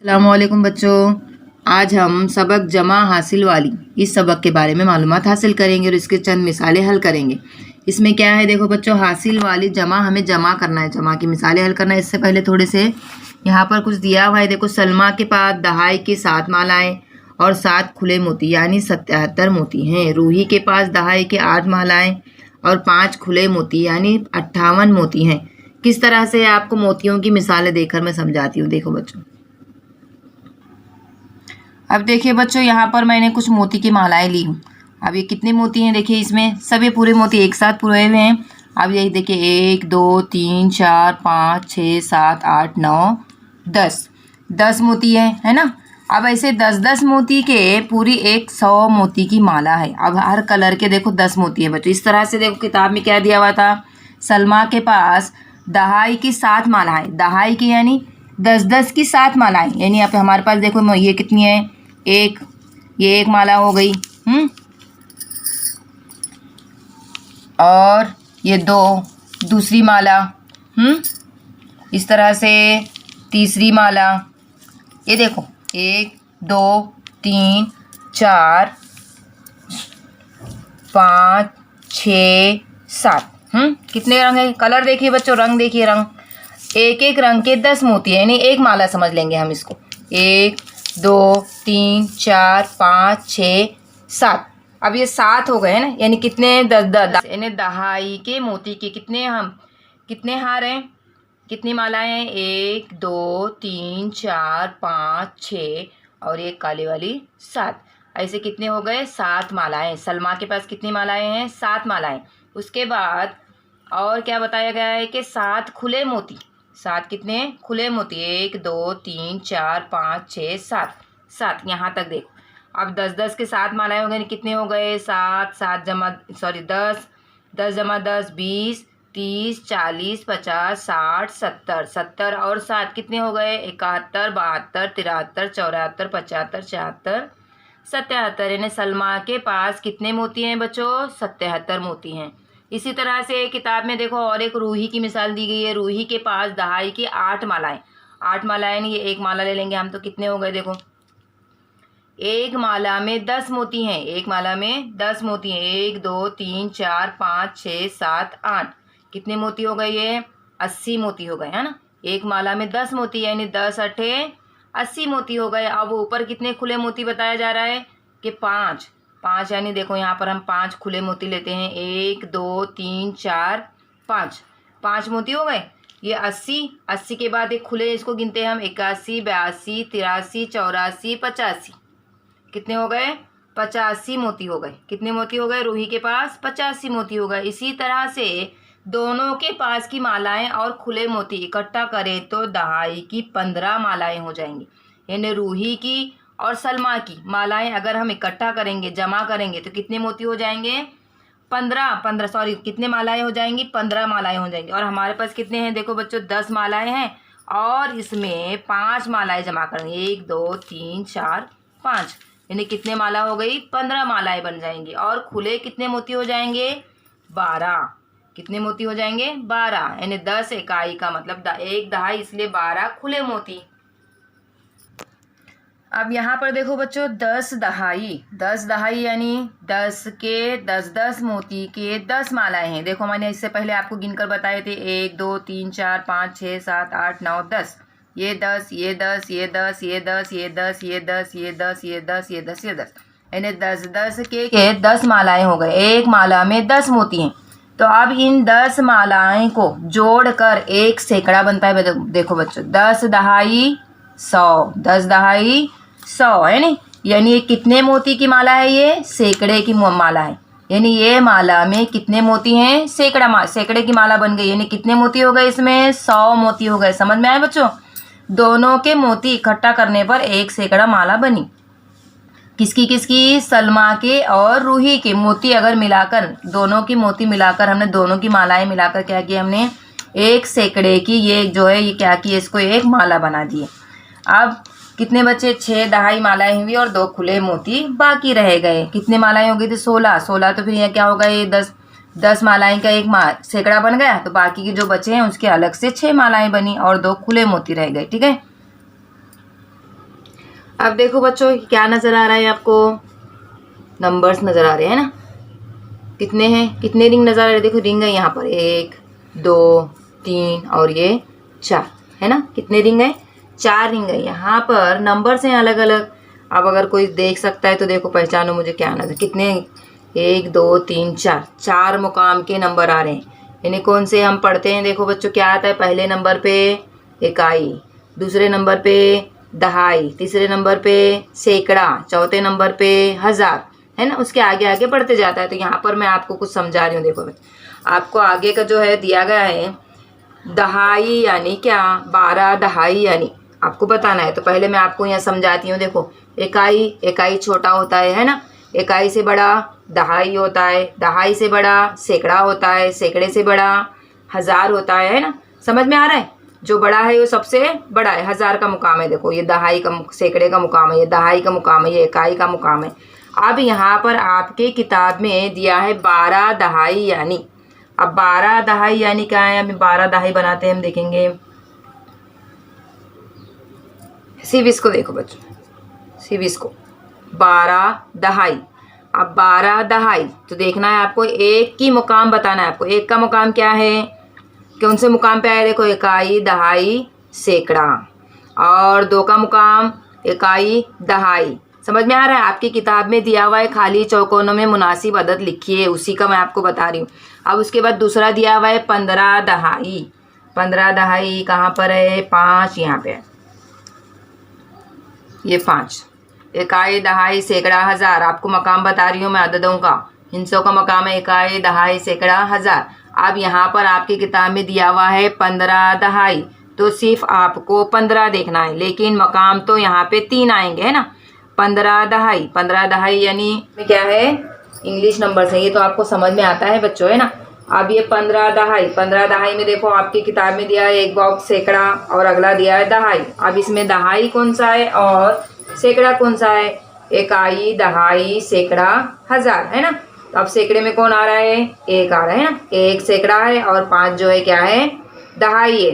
अस्सलामुअलैकुम बच्चों। आज हम सबक जमा हासिल वाली इस सबक के बारे में मालूमात हासिल करेंगे और इसके चंद मिसालें हल करेंगे। इसमें क्या है, देखो बच्चों, हासिल वाली जमा हमें जमा करना है, जमा की मिसालें हल करना है। इससे पहले थोड़े से यहाँ पर कुछ दिया हुआ है। देखो, सलमा के पास दहाई की 7 मालाएँ और 7 खुले मोती यानी 77 मोती हैं। रूही के पास दहाई के 8 मालाएँ और 5 खुले मोती यानी 58 मोती हैं। किस तरह से आपको मोतियों की मिसालें देकर मैं समझाती हूँ। देखो बच्चों, अब देखिए बच्चों, यहाँ पर मैंने कुछ मोती की मालाएं ली हूँ। अब ये कितने मोती हैं, देखिए इसमें सभी पूरे मोती एक साथ पुरोए हुए हैं। अब यही देखिए 1 2 3 4 5 6 7 8 9 10 मोती है ना। अब ऐसे 10 मोती के पूरी 100 मोती की माला है। अब हर कलर के देखो 10 मोती है बच्चों। इस तरह से देखो, किताब में क्या दिया हुआ था, सलमा के पास दहाई की 7 माला है। दहाई की यानी 10 की 7 मालाएं, यानी अब हमारे पास देखो ये कितनी है, ये एक माला हो गई, और ये 2 दूसरी माला, इस तरह से तीसरी माला। ये देखो 1 2 3 4 5 6 7, कितने रंग है, कलर देखिए बच्चों, रंग देखिए, रंग एक एक रंग के 10 मोती है, यानी एक माला समझ लेंगे हम इसको। 1 2 3 4 5 6 7। अब ये 7 हो गए हैं ना, यानी कितने 10 यानी दहाई के मोती के कितने हार हैं, कितनी मालाएं हैं, 1 2 3 4 5 6 और एक काली वाली 7। ऐसे कितने हो गए, 7 मालाएं। सलमा के पास कितनी मालाएं हैं, 7 मालाएं। उसके बाद और क्या बताया गया है कि 7 खुले मोती। 7 कितने खुले मोती, 1 2 3 4 5 6 7 यहाँ तक देखो। अब 10 के 7 मालाएं हो गए, कितने हो गए, 10 जमा 10 20 30 40 50 60 70 और 7 कितने हो गए, 71 72 73 74 75 76 77। यानी सलमा के पास कितने मोती हैं बच्चों, 77 मोती हैं। इसी तरह से किताब में देखो और एक रूही की मिसाल दी गई है। रूही के पास दहाई की 8 मालाएं, 8 मालाएं नहीं, ये एक माला ले लेंगे हम, तो कितने हो गए, देखो एक माला में 10 मोती हैं, एक माला में 10 मोती हैं। 1 2 3 4 5 6 7 8, कितने मोती हो गए, ये 80 मोती हो गए, है ना। एक माला में 10 मोती यानी 10 अठे 80 मोती हो गए। अब ऊपर कितने खुले मोती बताया जा रहा है कि 5 यानी देखो यहाँ पर हम 5 खुले मोती लेते हैं। 1 2 3 4 5 मोती हो गए। ये 80 के बाद एक खुले, इसको गिनते हैं हम, 81 82 83 84 85, कितने हो गए, 85 मोती हो गए। कितने मोती हो गए, रूही के पास 85 मोती हो गए। इसी तरह से दोनों के पास की मालाएं और खुले मोती इकट्ठा करें तो दहाई की 15 मालाएं हो जाएंगी। यानी रूही की और सलमा की मालाएं अगर हम इकट्ठा करेंगे, जमा करेंगे, तो कितने मोती हो जाएंगे, 15 कितने मालाएं हो जाएंगी, 15 मालाएं हो जाएंगी। और हमारे पास कितने हैं, देखो बच्चों 10 मालाएं हैं और इसमें 5 मालाएं जमा करेंगे। 1 2 3 4 5, यानी कितने माला हो गई, 15 मालाएं बन जाएंगी। और खुले कितने मोती हो जाएंगे, 12। कितने मोती हो जाएंगे, 12, यानी 10 इकाई का मतलब एक दहाई, इसलिए 12 खुले मोती। अब यहाँ पर देखो बच्चों 10 दहाई यानी 10 के 10 मोती के 10 मालाएं हैं। देखो मैंने इससे पहले आपको गिनकर बताए थे, 1 2 3 4 5 6 7 8 9 10, ये 10 ये 10 ये 10 ये 10 ये 10 ये 10 ये 10 ये 10 ये 10 ये 10, यानी 10 के 10 मालाएं हो गए। एक माला में 10 मोती हैं। तो अब इन 10 मालाएं को जोड़कर एक सैकड़ा बनता है। देखो बच्चों 10 दहाई 100, 10 दहाई 100 है नी, यानी ये कितने मोती की माला है, ये सैकड़े की माला है। यानी ये माला में कितने मोती हैं, सैकड़े की माला बन गई। यानी कितने मोती हो गए, इसमें 100 मोती हो गए। समझ में आए बच्चों, दोनों के मोती इकट्ठा करने पर एक सैकड़ा माला बनी। किसकी, सलमा के और रूही के मोती अगर मिलाकर, दोनों की मोती मिलाकर, हमने दोनों की मालाएं मिलाकर क्या किया, हमने एक सैकड़े की, ये जो है ये क्या किया, इसको एक माला बना दिए। अब कितने बचे, 6 दहाई मालाएं हुई और 2 खुले मोती बाकी रह गए। कितने मालाएं हो गई थी, 16। तो फिर यह क्या होगा, ये 10 मालाएं का एक सैकड़ा बन गया। तो बाकी के जो बचे हैं उसके अलग से 6 मालाएं बनी और 2 खुले मोती रह गए। ठीक है, अब देखो बच्चों क्या नज़र आ रहा है आपको, नंबर्स नज़र आ रहे हैं ना, कितने हैं, कितने रिंग नज़र आ रहे हैं, देखो रिंग है यहाँ पर 1 2 3 और ये 4 है ना, कितने रिंग है, 4 रिंग है। यहाँ पर नंबर्स हैं अलग अलग। अब अगर कोई देख सकता है तो देखो पहचानो मुझे क्या नज़र, कितने, 1 2 3 4, 4 मुकाम के नंबर आ रहे हैं। इन्हें कौन से हम पढ़ते हैं, देखो बच्चों क्या आता है, पहले नंबर पे इकाई, दूसरे नंबर पे दहाई, तीसरे नंबर पे सैकड़ा, चौथे नंबर पे हजार, है ना, उसके आगे आगे बढ़ते जाता है। तो यहाँ पर मैं आपको कुछ समझा रही हूँ। देखो आपको आगे का जो है दिया गया है दहाई यानी क्या, 12 दहाई यानी आपको बताना है। तो पहले मैं आपको यहाँ समझाती हूँ। देखो इकाई, इकाई छोटा होता है ना, इकाई से बड़ा दहाई होता है, दहाई से बड़ा सैकड़ा होता है, सैकड़े से बड़ा हजार होता है ना, समझ में आ रहा है। जो बड़ा है वो सबसे बड़ा है, हजार का मुकाम है। देखो ये दहाई का, सैकड़े का मुकाम है, ये दहाई का मुकाम है, ये इकाई का मुकाम है। अब यहाँ पर आपके किताब में दिया है 12 दहाई यानी, अब 12 दहाई यानी क्या है, हम 12 दहाई बनाते हैं, हम देखेंगे। सिर्फ इसको देखो बच्चों, सिर्फ इसको 12 दहाई। अब 12 दहाई तो देखना है आपको, एक की मुकाम बताना है आपको। एक का मुकाम क्या है, कौन से मुकाम पे आया, देखो इकाई दहाई सैकड़ा, और 2 का मुकाम इकाई दहाई। समझ में आ रहा है। आपकी किताब में दिया हुआ है, खाली चौकोनों में मुनासिब अदद लिखिए, उसी का मैं आपको बता रही हूँ। अब उसके बाद दूसरा दिया हुआ है 15 दहाई। 15 दहाई कहाँ पर है, 5 यहाँ पे है, ये 5। इकाई दहाई सैकड़ा हजार, आपको मकाम बता रही हूँ मैं अददों का, हिंसों का मकाम है इकाई दहाई सैकड़ा हजार। अब यहाँ पर आपकी किताब में दिया हुआ है 15 दहाई, तो सिर्फ आपको 15 देखना है, लेकिन मकाम तो यहाँ पे 3 आएंगे, है ना। 15 दहाई, 15 दहाई यानी क्या है, इंग्लिश नंबर है, ये तो आपको समझ में आता है बच्चों, है ना। अब ये 15 दहाई, 15 दहाई में देखो आपकी किताब में दिया है एक बॉक्स सैकड़ा और अगला दिया है दहाई। अब इसमें दहाई कौन सा है और सैकड़ा कौन सा है, इकाई दहाई सैकड़ा हजार, है ना। तो अब सैकड़े में कौन आ रहा है, 1 आ रहा है ना, 1 सैकड़ा है और 5 जो है क्या है, दहाई है।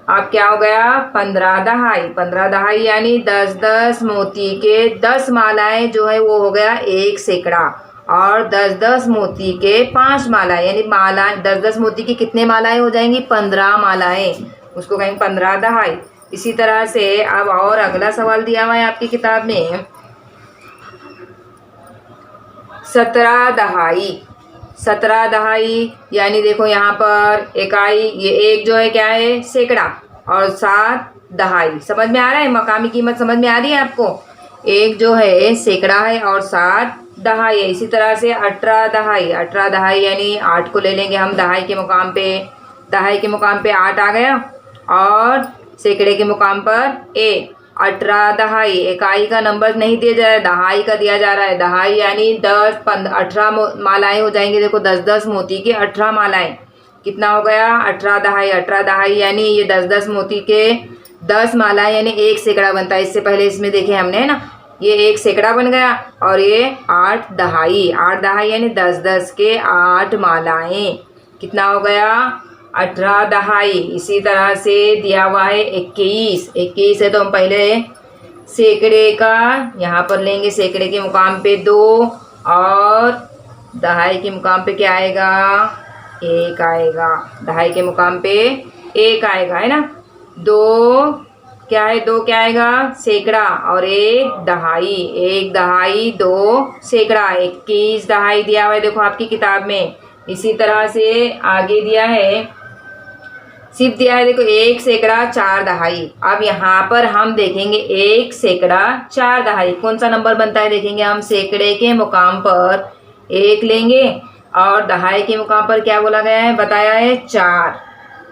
अब क्या हो गया, 15 दहाई। 15 दहाई यानी 10-10 मोती के 10 मालाएं जो है वो हो गया 1 सैकड़ा, और 10-10 मोती के 5 मालाएं, यानी मालाएं 10-10 मोती की कितने मालाएं हो जाएंगी, 15 मालाएं, उसको कहेंगे 15 दहाई। इसी तरह से अब और अगला सवाल दिया हुआ है आपकी किताब में 17 दहाई। 17 दहाई यानी देखो यहाँ पर इकाई, ये 1 जो है क्या है सैकड़ा, और 7 दहाई। समझ में आ रहा है, मकामी कीमत समझ में आ रही है आपको। 1 जो है सैकड़ा है और 7 दहाई है। इसी तरह से 18 दहाई। 18 दहाई यानी 8 को ले लेंगे हम दहाई के मुकाम पे, दहाई के मुकाम पे 8 आ गया, और सैकड़े के मुकाम पर 1। 18 दहाई, इकाई का नंबर नहीं दिया जा रहा है, दहाई का दिया जा रहा है। दहाई यानी 10 15 18 मालाएं हो जाएंगी। देखो 10-10 मोती की 18 मालाएं, कितना हो गया, 18 दहाई। 18 दहाई यानी ये 10-10 मोती के 10 मालाएं यानी 1 सैकड़ा बनता है। इससे पहले इसमें देखे हमने, है ना, ये 1 सैकड़ा बन गया, और ये 8 दहाई। 8 दहाई यानी 10-10 के 8 मालाएं, कितना हो गया, 18 दहाई। इसी तरह से दिया हुआ है 21। 21 है तो हम पहले सैकड़े का यहाँ पर लेंगे, सैकड़े के मुकाम पे 2, और दहाई के मुकाम पे क्या आएगा, 1 आएगा। दहाई के मुकाम पे 1 आएगा, है ना। 2 क्या है, 2 क्या आएगा, सैकड़ा, और 1 दहाई। 1 दहाई 2 सैकड़ा, 21 दहाई दिया हुआ है देखो आपकी किताब में। इसी तरह से आगे दिया है, सिर्फ दिया है देखो 1 सैकड़ा 4 दहाई। अब यहाँ पर हम देखेंगे 1 सैकड़ा 4 दहाई कौन सा नंबर बनता है, देखेंगे हम। सैकड़े के मुकाम पर 1 लेंगे, और दहाई के मुकाम पर क्या बोला गया है, बताया है 4,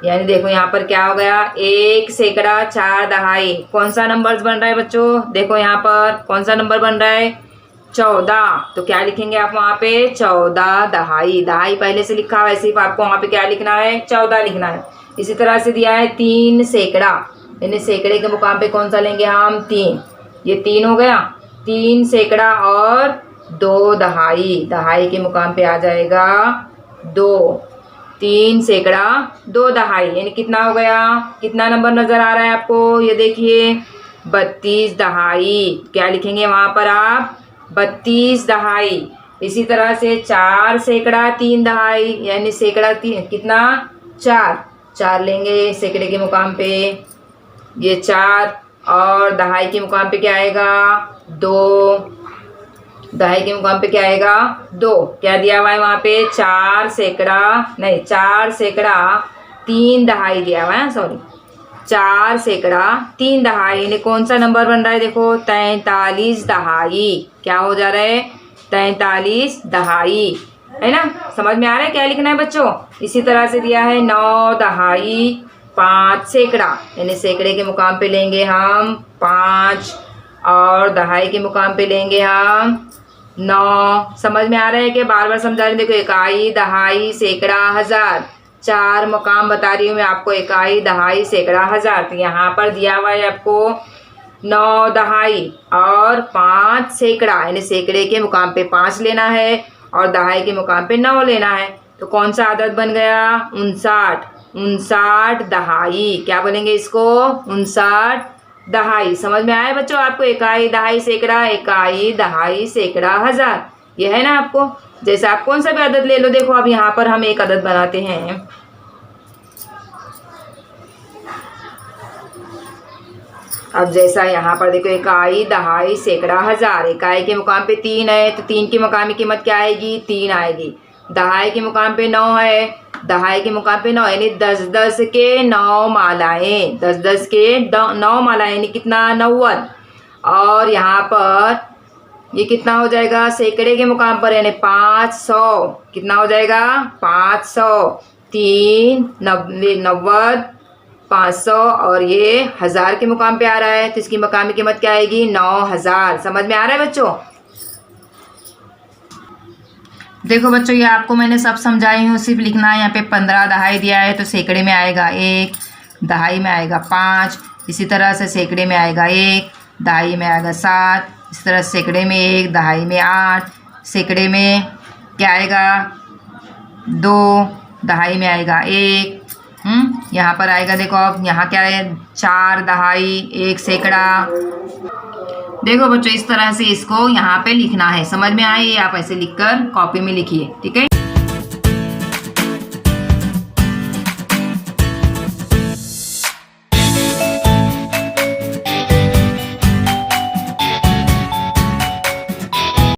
यानी देखो यहाँ पर क्या हो गया, 1 सैकड़ा 4 दहाई। कौन सा नंबर बन रहा है बच्चों, देखो यहाँ पर कौन सा नंबर बन रहा है, 14। तो क्या लिखेंगे आप वहाँ पे, 14 दहाई। दहाई पहले से लिखा हुआ है, सिर्फ आपको वहाँ पे क्या लिखना है, 14 लिखना है। इसी तरह से दिया है 3 सैकड़ा, यानी सैकड़े के मुकाम पे कौन सा लेंगे हम, 3। ये 3 हो गया, 3 सैकड़ा और 2 दहाई। दहाई के मुकाम पे आ जाएगा 2। 3 सैकड़ा 2 दहाई यानी कितना हो गया, कितना नंबर नजर आ रहा है आपको, ये देखिए 32 दहाई, क्या लिखेंगे वहाँ पर आप? 32 दहाई। इसी तरह से 4 सैकड़ा 3 दहाई, यानी सैकड़ा कितना? 4 लेंगे सैकड़े के मुकाम पे, ये 4, और दहाई के मुकाम पे क्या आएगा? 2। दहाई के मुकाम पे क्या आएगा? 2। क्या दिया हुआ है वहाँ पे? 4 सैकड़ा, नहीं 4 सैकड़ा 3 दहाई दिया हुआ है, सॉरी 4 सैकड़ा 3 दहाई, यानी कौन सा नंबर बन रहा है? देखो 43 दहाई। क्या हो जा रहा है? 43 दहाई, है ना? समझ में आ रहा है क्या लिखना है बच्चों? इसी तरह से दिया है 9 दहाई 5 सैकड़ा, यानी सैकड़े के मुकाम पे लेंगे हम 5, और दहाई के मुकाम पे लेंगे हम 9। समझ में आ रहा है कि बार बार समझा रही हूँ? देखो इकाई, दहाई, सैकड़ा, हजार, 4 मकाम बता रही हूँ मैं आपको, इकाई, दहाई, सैकड़ा, हजार। तो यहाँ पर दिया हुआ है आपको 9 दहाई और 5 सैकड़ा, यानी सैकड़े के मुकाम पे 5 लेना है और दहाई के मुकाम पे 9 लेना है। तो कौन सा आदत बन गया? 59। 59 दहाई। क्या बोलेंगे इसको? 59 दहाई। समझ में आया बच्चों आपको? इकाई, दहाई, सैकड़ा, इकाई, दहाई, सैकड़ा, हजार, ये है ना आपको? जैसे आप कौन सा भी आदत ले लो। देखो अब यहाँ पर हम एक आदत बनाते हैं। अब जैसा यहाँ पर देखो इकाई, दहाई, सैकड़ा, हजार। इकाई के मुकाम पे 3 है तो 3 की मकामी कीमत क्या आएगी? 3 आएगी। दहाई के मुकाम पे 9 है, दहाई के मुकाम पे 9, यानी 10-10 के 9 मालाएं, 10-10 के 9 मालाएं, यानी कितना? 90। और यहाँ पर ये कितना हो जाएगा? सैकड़े के मुकाम पर, यानी 500। कितना हो जाएगा? 500। 3 90 500, और ये हजार के मुकाम पे आ रहा है तो इसकी मकामी कीमत क्या आएगी? 9000। समझ में आ रहा है बच्चों? देखो बच्चों ये आपको मैंने सब समझाई हूँ, सिर्फ लिखना है। यहाँ पे 15 दहाई दिया है तो सैकड़े में आएगा 1, दहाई में आएगा 5, इसी तरह से सैकड़े में आएगा 1, दहाई में आएगा 7, इसी तरह सैकड़े में 1, दहाई में 8, सैकड़े में क्या आएगा? 2, दहाई में आएगा 1। यहाँ पर आएगा, देखो अब यहाँ क्या है? 4 दहाई 1 सैकड़ा। देखो बच्चों इस तरह से इसको यहाँ पे लिखना है। समझ में आए? ये आप ऐसे लिखकर कॉपी में लिखिए, ठीक है?